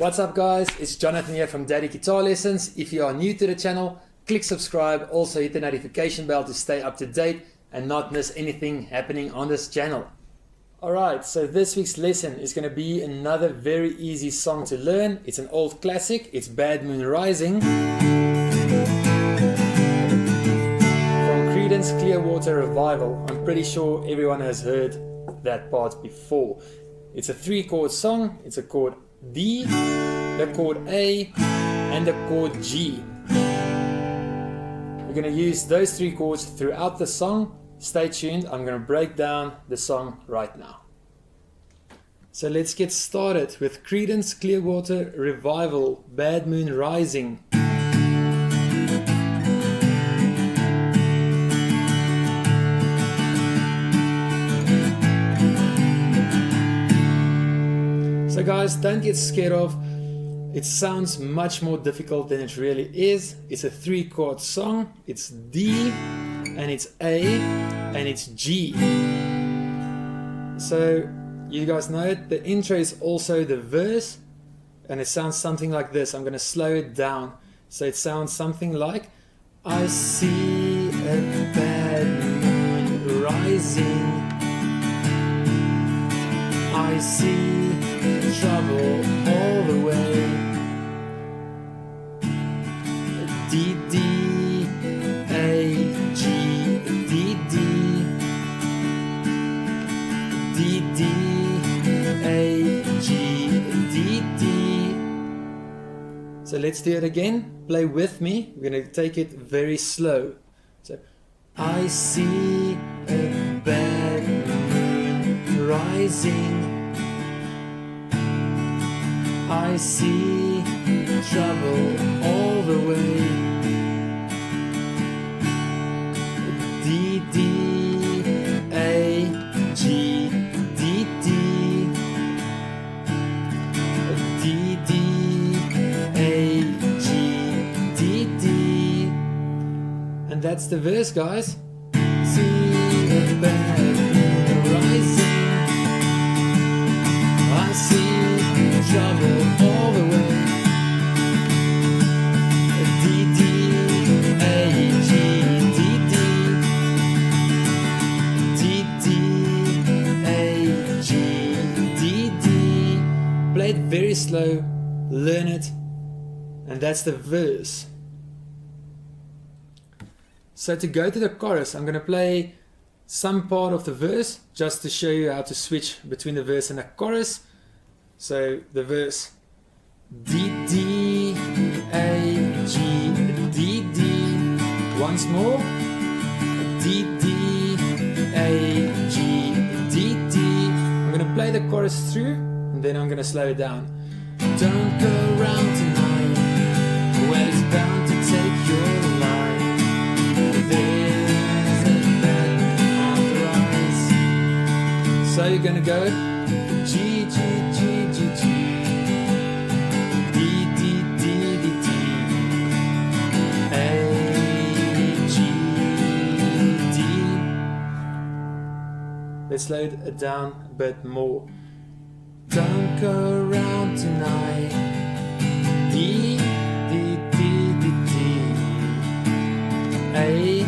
What's up guys, it's Jonathan here from Daddy Guitar Lessons. If you are new to the channel, click subscribe, also hit the notification bell to stay up to date and not miss anything happening on this channel. Alright, so this week's lesson is going to be another very easy song to learn. It's an old classic, it's Bad Moon Rising from Creedence Clearwater Revival. I'm pretty sure everyone has heard that part before. It's a 3-chord song. It's a chord D, the chord A, and the chord G. We're going to use those 3 chords throughout the song. Stay tuned, I'm going to break down the song right now. So let's get started with Creedence Clearwater Revival, Bad Moon Rising. So guys, don't get scared of. It sounds much more difficult than it really is. It's a 3-chord song. It's D, and it's A, and it's G. So you guys know it. The intro is also the verse, and it sounds something like this. I'm going to slow it down. So it sounds something like, I see a bad moon rising. I see trouble all the way. D, D, A, G, D, D, D, D, A, G, D, D. So let's do it again. Play with me. We're going to take it very slow. So, I see a bad moon rising. I see trouble all the way. D, D, A, G, D, D, D, D, A, G, D, D. And that's the verse, guys. See a bad moon rising. I see trouble all the way. D, D, A, G, D, D, D, D, A, G, D, D. Play it very slow, learn it, and that's the verse. So to go to the chorus, I'm going to play some part of the verse just to show you how to switch between the verse and the chorus. So the verse, D, D, A, G, D, D. Once more, D, D, A, G, D, D. I'm going to play the chorus through and then I'm going to slow it down. Don't go around tonight, well it's bound to take your life. There's a bad moon on the rise. So you're going to go G, G, G, G, G, D, D, D, D, D, A, G, D. Let's slow it down a bit more. Don't go around tonight. D, D, D, D, D, A,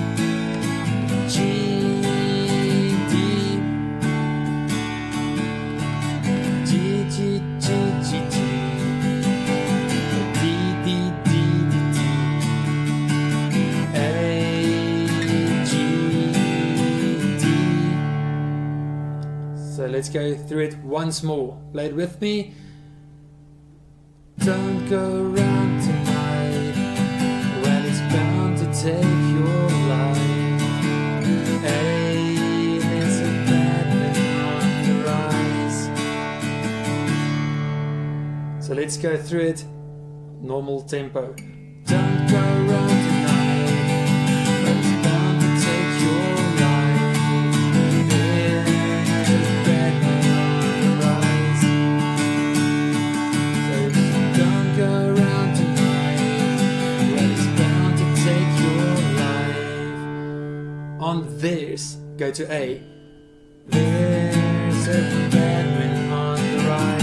G, G, G, G, G, G, D, D, D, D, D, A, G, D. So let's go through it once more. Play it with me. Don't go around tonight, well it's bound to take your life. Hey, there's a bad moon on the rise. So let's go through it, normal tempo. Don't go around tonight, but it's bound to take your life. There's a bad moon on the rise. So don't go around tonight, but it's bound to take your life. On this, go to A. There's a bad moon on the rise.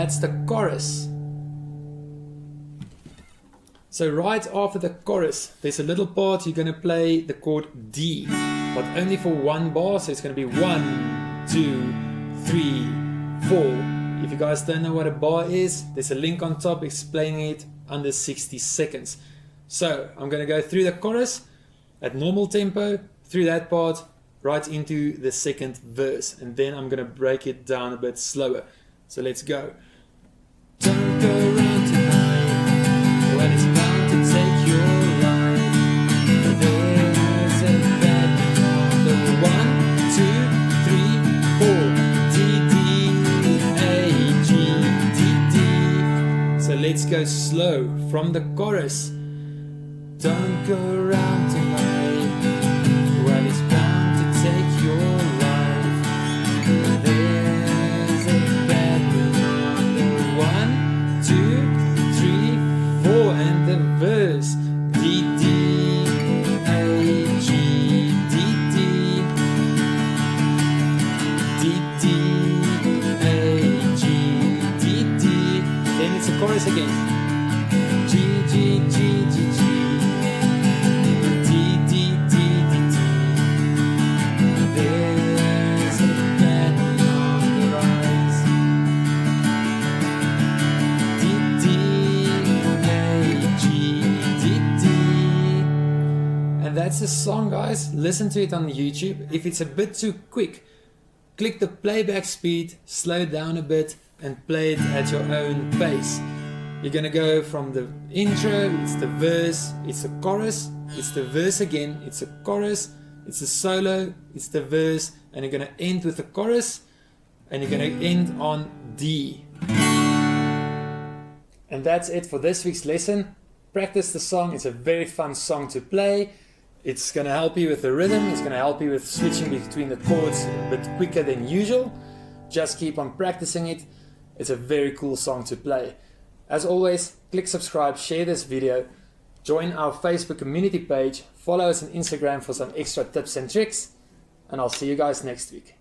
that's the chorus. So right after the chorus, there's a little part you're going to play the chord D, but only for one bar, so it's going to be 1, 2, 3, 4. If you guys don't know what a bar is, there's a link on top explaining it under 60 seconds. So I'm going to go through the chorus at normal tempo, through that part, right into the second verse, and then I'm going to break it down a bit slower. So let's go. Don't go around tonight when it's bound to take your life. There's a bad number 1, 2, 3, 4 D D A G D D. So let's go slow from the chorus. Don't go around tonight when it's bound to take your life. There's a bad number 1, 2, 3, 4, and the verse D D A G D D D D A G D D. Then it's a chorus again. G G G G G. That's the song, guys. Listen to it on YouTube. If it's a bit too quick, click the playback speed, slow it down a bit, and play it at your own pace. You're gonna go from the intro, it's the verse, it's the chorus, it's the verse again, it's a chorus, it's a solo, it's the verse, and you're gonna end with the chorus, and you're gonna end on D. And that's it for this week's lesson. Practice the song. It's a very fun song to play. It's going to help you with the rhythm. It's going to help you with switching between the chords a bit quicker than usual. Just keep on practicing it. It's a very cool song to play. As always, click subscribe, share this video, join our Facebook community page, follow us on Instagram for some extra tips and tricks, and I'll see you guys next week.